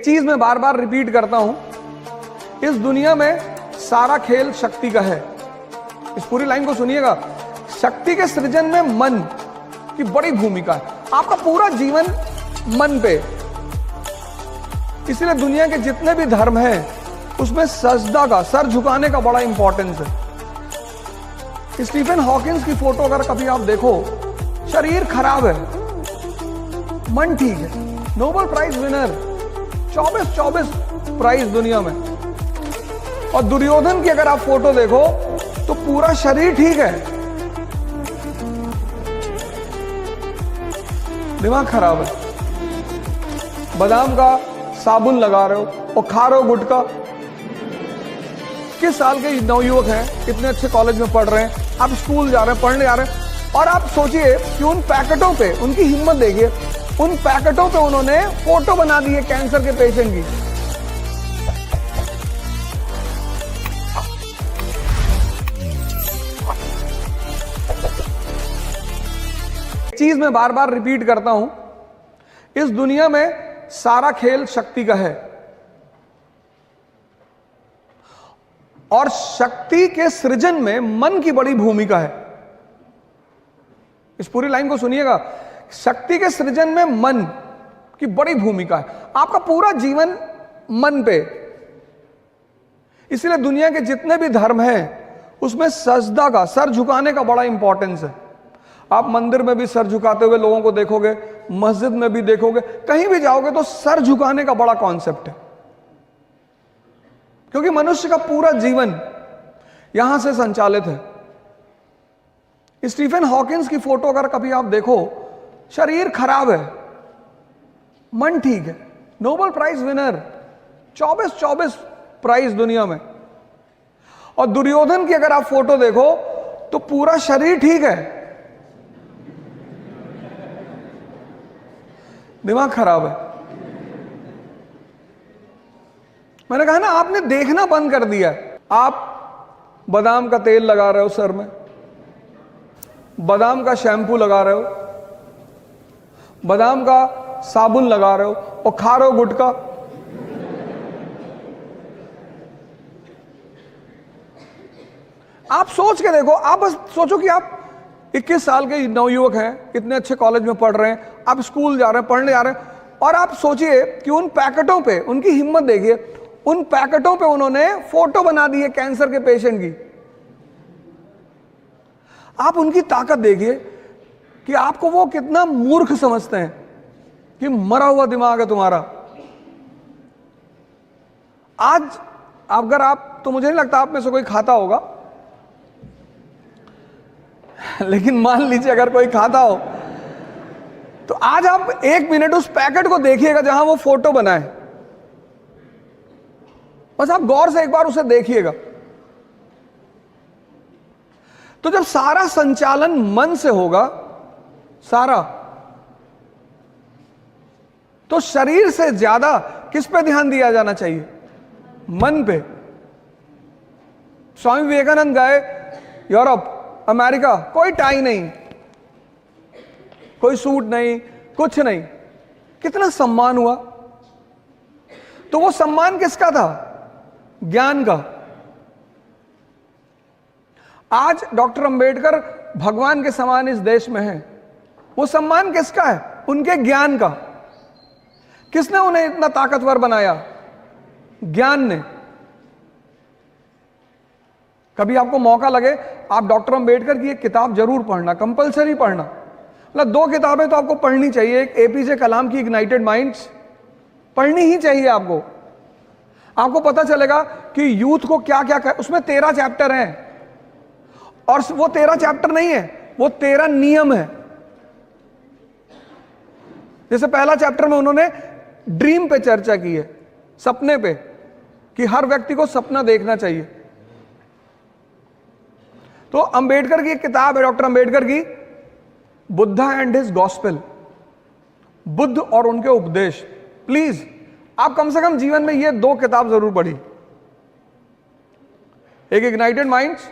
चीज मैं बार बार रिपीट करता हूं, इस दुनिया में सारा खेल शक्ति का है। इस पूरी लाइन को सुनिएगा। शक्ति के सृजन में मन की बड़ी भूमिका है। आपका पूरा जीवन मन पे, इसलिए दुनिया के जितने भी धर्म हैं उसमें सजदा का, सर झुकाने का बड़ा इंपॉर्टेंस है। स्टीफन हॉकिंस की फोटो अगर कभी आप देखो, शरीर खराब है, मन ठीक है। नोबेल प्राइज विनर, 24 प्राइज दुनिया में। और दुर्योधन की अगर आप फोटो देखो तो पूरा शरीर ठीक है, दिमाग खराब है। बादाम का साबुन लगा रहे हो और खा रहे हो गुटखा। किस साल के नवयुवक हैं, इतने अच्छे कॉलेज में पढ़ रहे हैं, आप स्कूल जा रहे हैं, पढ़ने जा रहे हैं, और आप सोचिए कि उन पैकेटों पे उनकी हिम्मत देखिए, उन पैकेटों पे उन्होंने फोटो बना दी है कैंसर के पेशेंट की। चीज मैं बार बार रिपीट करता हूं, इस दुनिया में सारा खेल शक्ति का है और शक्ति के सृजन में मन की बड़ी भूमिका है। इस पूरी लाइन को सुनिएगा। शक्ति के सृजन में मन की बड़ी भूमिका है। आपका पूरा जीवन मन पे, इसलिए दुनिया के जितने भी धर्म हैं उसमें सजदा का, सर झुकाने का बड़ा इंपॉर्टेंस है। आप मंदिर में भी सर झुकाते हुए लोगों को देखोगे, मस्जिद में भी देखोगे, कहीं भी जाओगे तो सर झुकाने का बड़ा कॉन्सेप्ट है, क्योंकि मनुष्य का पूरा जीवन यहां से संचालित है। स्टीफन हॉकिंस की फोटो अगर कभी आप देखो, शरीर खराब है, मन ठीक है। नोबेल प्राइज विनर, 24 प्राइज दुनिया में। और दुर्योधन की अगर आप फोटो देखो तो पूरा शरीर ठीक है, दिमाग खराब है। मैंने कहा ना, आपने देखना बंद कर दिया है। आप बादाम का तेल लगा रहे हो सर में, बादाम का शैम्पू लगा रहे हो, बादाम का साबुन लगा रहे हो और खा रहे हो गुटखा। आप सोच के देखो, आप बस सोचो कि आप 21 साल के नवयुवक हैं, इतने अच्छे कॉलेज में पढ़ रहे हैं, आप स्कूल जा रहे हैं, पढ़ने जा रहे हैं, और आप सोचिए कि उन पैकेटों पे उनकी हिम्मत देखिए, उन पैकेटों पे उन्होंने फोटो बना दी है कैंसर के पेशेंट की। आप उनकी ताकत देखिए कि आपको वो कितना मूर्ख समझते हैं कि मरा हुआ दिमाग है तुम्हारा। आज अगर आप, तो मुझे नहीं लगता आप में से कोई खाता होगा, लेकिन मान लीजिए अगर कोई खाता हो तो आज आप 1 मिनट उस पैकेट को देखिएगा जहां वो फोटो बनाए। बस आप गौर से एक बार उसे देखिएगा। तो जब सारा संचालन मन से होगा, सारा, तो शरीर से ज्यादा किस पे ध्यान दिया जाना चाहिए? मन पे। स्वामी विवेकानंद गए यूरोप, अमेरिका, कोई टाई नहीं, कोई सूट नहीं, कुछ नहीं, कितना सम्मान हुआ। तो वो सम्मान किसका था? ज्ञान का। आज डॉक्टर अंबेडकर भगवान के समान इस देश में हैं, वो सम्मान किसका है? उनके ज्ञान का। किसने उन्हें इतना ताकतवर बनाया? ज्ञान ने। कभी आपको मौका लगे, आप डॉक्टर अंबेडकर की एक किताब जरूर पढ़ना, कंपलसरी पढ़ना। मतलब 2 किताबें तो आपको पढ़नी चाहिए। एक एपीजे कलाम की इग्नाइटेड माइंड्स पढ़नी ही चाहिए आपको। आपको पता चलेगा कि यूथ को क्या क्या उसमें 13 चैप्टर हैं, और वो 13 चैप्टर नहीं है, वो 13 नियम है। जैसे पहला चैप्टर में उन्होंने ड्रीम पे चर्चा की है, सपने पे, कि हर व्यक्ति को सपना देखना चाहिए। तो अंबेडकर की एक किताब है, डॉक्टर अंबेडकर की, Buddha and his gospel, Buddha और उनके उपदेश। प्लीज आप कम से कम जीवन में ये 2 किताब जरूर पढ़ी, एक इग्नाइटेड माइंड्स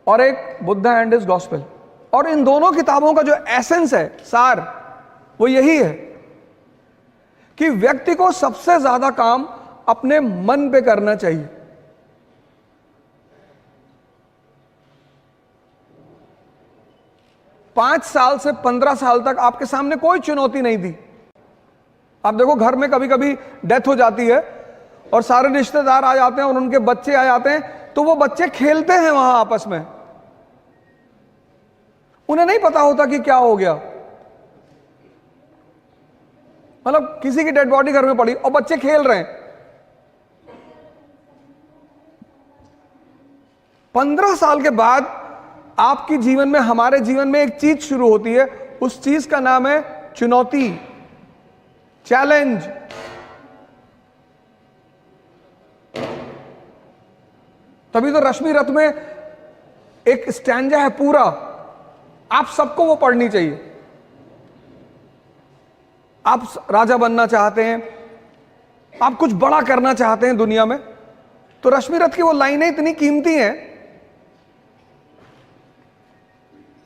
और एक बुद्धा एंड हिज गॉस्पेल। और इन दोनों किताबों का जो एसेंस है, सार, वो यही है कि व्यक्ति को सबसे ज्यादा काम अपने मन पे करना चाहिए। पांच साल से 15 साल तक आपके सामने कोई चुनौती नहीं थी। आप देखो घर में कभी कभी डेथ हो जाती है और सारे रिश्तेदार आ जाते हैं और उनके बच्चे आ जाते हैं, तो वो बच्चे खेलते हैं वहां आपस में, उन्हें नहीं पता होता कि क्या हो गया। मतलब किसी की डेड बॉडी घर में पड़ी और बच्चे खेल रहे हैं। 15 साल के बाद आपके जीवन में, हमारे जीवन में एक चीज शुरू होती है, उस चीज का नाम है चुनौती, चैलेंज। तभी तो रश्मि रथ में एक स्टैंजा है पूरा, आप सबको वो पढ़नी चाहिए। आप राजा बनना चाहते हैं, आप कुछ बड़ा करना चाहते हैं दुनिया में, तो रश्मि रथ की वो लाइनें इतनी कीमती हैं।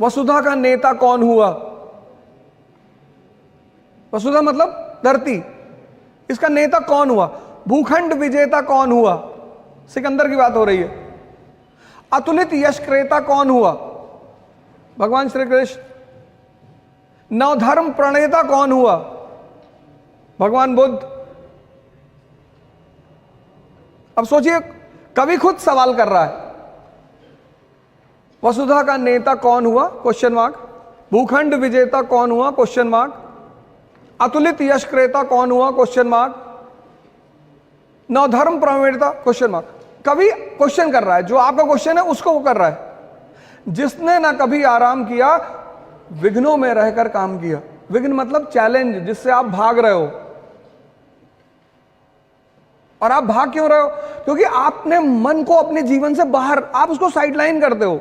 वसुधा का नेता कौन हुआ? वसुधा मतलब धरती, इसका नेता कौन हुआ? भूखंड विजेता कौन हुआ? सिकंदर की बात हो रही है। अतुलित यश क्रेता कौन हुआ? भगवान श्री कृष्ण। नवधर्म प्रणेता कौन हुआ? भगवान बुद्ध। अब सोचिए, कवि खुद सवाल कर रहा है, वसुधा का नेता कौन हुआ? Question mark. भूखंड विजेता कौन हुआ? Question mark. अतुलित यश क्रेता कौन हुआ? Question mark. नवधर्म प्रणेता? Question mark. कवि क्वेश्चन कर रहा है, जो आपका क्वेश्चन है उसको वो कर रहा है। जिसने ना कभी आराम किया, विघ्नों में रहकर काम किया। विघ्न मतलब चैलेंज, जिससे आप भाग रहे हो। और आप भाग क्यों रहे हो? क्योंकि आपने मन को अपने जीवन से बाहर, आप उसको साइडलाइन करते हो।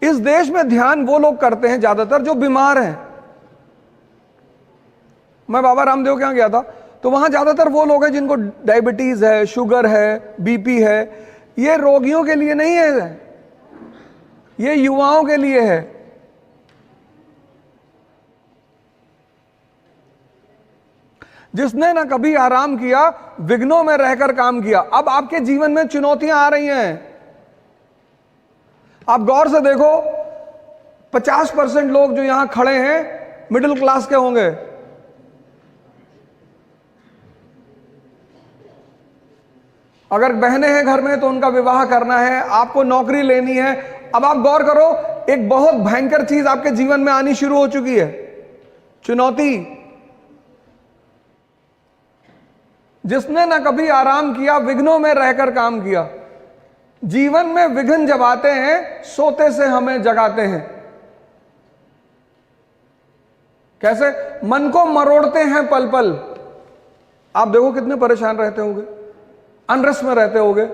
इस देश में ध्यान वो लोग करते हैं ज्यादातर जो बीमार हैं। मैं बाबा रामदेव के यहां गया था, तो वहां ज्यादातर वो लोग हैं जिनको डायबिटीज है, शुगर है, बीपी है। ये रोगियों के लिए नहीं है, ये युवाओं के लिए है। जिसने ना कभी आराम किया, विघ्नों में रहकर काम किया। अब आपके जीवन में चुनौतियां आ रही हैं, आप गौर से देखो। 50% लोग जो यहां खड़े हैं मिडिल क्लास के होंगे। अगर बहनें हैं घर में तो उनका विवाह करना है, आपको नौकरी लेनी है। अब आप गौर करो, एक बहुत भयंकर चीज आपके जीवन में आनी शुरू हो चुकी है, चुनौती। जिसने ना कभी आराम किया, विघ्नों में रहकर काम किया। जीवन में विघ्न जब आते हैं, सोते से हमें जगाते हैं। कैसे? मन को मरोड़ते हैं पल पल। आप देखो कितने परेशान रहते होंगे, अनरेस्ट में रहते होगे,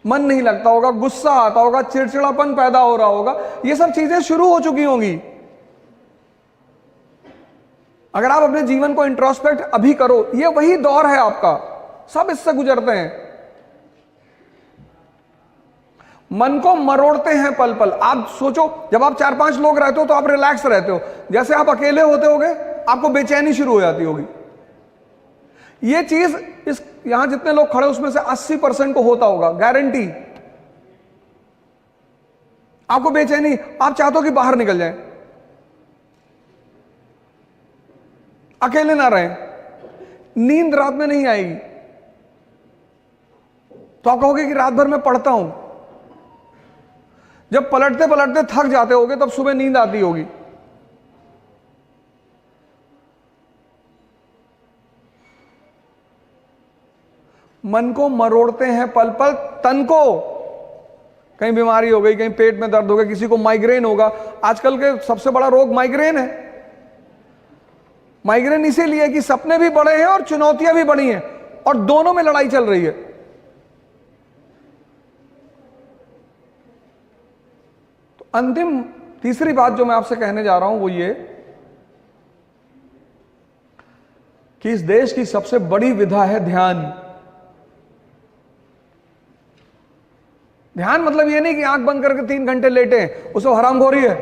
मन नहीं लगता होगा, गुस्सा आता होगा, चिड़चिड़ापन पैदा हो रहा होगा। ये सब चीजें शुरू हो चुकी होंगी। अगर आप अपने जीवन को इंट्रोस्पेक्ट अभी करो, ये वही दौर है आपका, सब इससे गुजरते हैं। मन को मरोड़ते हैं पल पल। आप सोचो, जब आप 4-5 लोग रहते हो तो आप रिलैक्स रहते हो। जैसे आप अकेले होते होगे, आपको बेचैनी शुरू हो जाती होगी। ये चीज इस यहां जितने लोग खड़े उसमें से 80% को होता होगा, गारंटी। आपको बेचैनी, आप चाहते हो कि बाहर निकल जाए, अकेले ना रहें, नींद रात में नहीं आएगी, तो आप कहोगे कि रात भर मैं पढ़ता हूं। जब पलटते पलटते थक जाते होगे, तब सुबह नींद आती होगी। मन को मरोड़ते हैं पल पल, तन को कहीं बीमारी हो गई, कहीं पेट में दर्द हो गया, किसी को माइग्रेन होगा। आजकल के सबसे बड़ा रोग माइग्रेन है। माइग्रेन इसीलिए कि सपने भी बड़े हैं और चुनौतियां भी बड़ी हैं, और दोनों में लड़ाई चल रही है। तो अंतिम तीसरी बात जो मैं आपसे कहने जा रहा हूं वो ये कि इस देश की सबसे बड़ी विधा है ध्यान। ध्यान मतलब ये नहीं कि आंख बंद करके 3 घंटे लेटे हैं, उसको हरामखोरी है।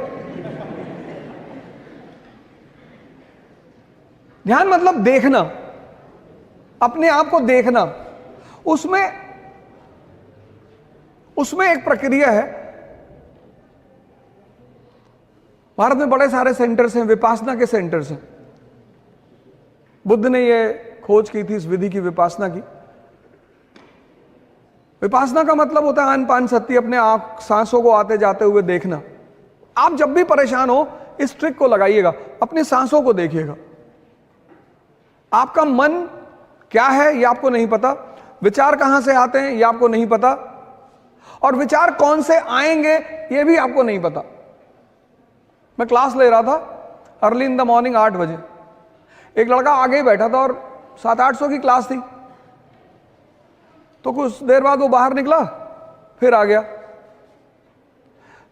ध्यान मतलब देखना। अपने आप को देखना, उसमें एक प्रक्रिया है। भारत में बड़े सारे सेंटर्स हैं, विपासना के सेंटर्स हैं। बुद्ध ने ये खोज की थी इस विधि की, विपासना की। विपासना का मतलब होता है आन-पान सत्य, अपने आप सांसों को आते जाते हुए देखना। आप जब भी परेशान हो इस ट्रिक को लगाइएगा, अपनी सांसों को देखिएगा। आपका मन क्या है ये आपको नहीं पता, विचार कहां से आते हैं ये आपको नहीं पता, और विचार कौन से आएंगे ये भी आपको नहीं पता। मैं क्लास ले रहा था अर्ली इन द मॉर्निंग 8 बजे। एक लड़का आगे ही बैठा था और 700-800 की क्लास थी। तो कुछ देर बाद वो बाहर निकला, फिर आ गया।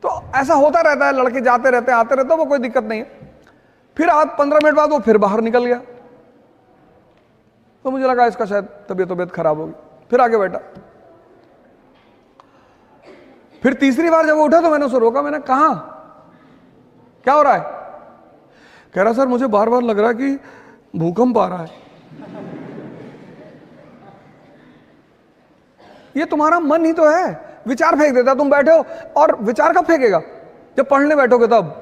तो ऐसा होता रहता है, लड़के जाते रहते हैं आते रहते हैं, वो कोई दिक्कत नहीं है। फिर 15 मिनट बाद वो फिर बाहर निकल गया। तो मुझे लगा इसका शायद तबीयत खराब होगी, फिर आगे बैठा। फिर तीसरी बार जब वो उठा तो मैंने उसे रोका, मैंने कहा क्या हो रहा है? कह रहा सर मुझे बार बार लग रहा है कि भूकंप आ रहा है। ये तुम्हारा मन ही तो है, विचार फेंक देता। तुम बैठे हो और विचार कब फेंकेगा? जब पढ़ने बैठोगे तब।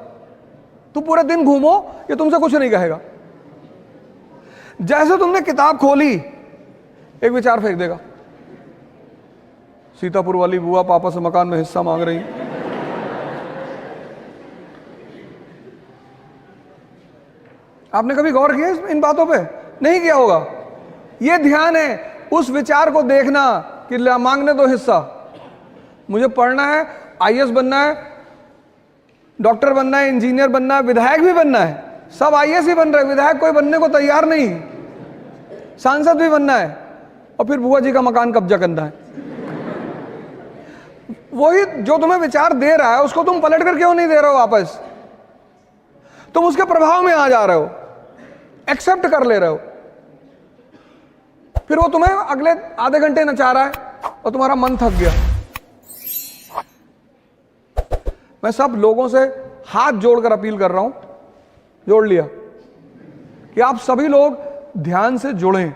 तुम पूरे दिन घूमो, ये तुमसे कुछ नहीं कहेगा। जैसे तुमने किताब खोली एक विचार फेंक देगा, सीतापुर वाली बुआ पापा से मकान में हिस्सा मांग रही। आपने कभी गौर किया इन बातों पे? नहीं किया होगा। ये ध्यान है उस विचार को देखना कि मांगने दो हिस्सा। मुझे पढ़ना है, आईएएस बनना है, डॉक्टर बनना है, इंजीनियर बनना है, विधायक भी बनना है। सब आईएएस ही बन रहे, विधायक कोई बनने को तैयार नहीं, सांसद भी बनना है, और फिर बुआ जी का मकान कब्जा करना है। वही जो तुम्हें विचार दे रहा है उसको तुम पलट कर क्यों नहीं दे रहे हो वापस? तुम उसके प्रभाव में आ जा रहे हो, एक्सेप्ट कर ले रहे हो। फिर वो तुम्हें अगले आधे घंटे नचा रहा है और तुम्हारा मन थक गया। मैं सब लोगों से हाथ जोड़कर अपील कर रहा हूं, जोड़ लिया, कि आप सभी लोग ध्यान से जुड़ें।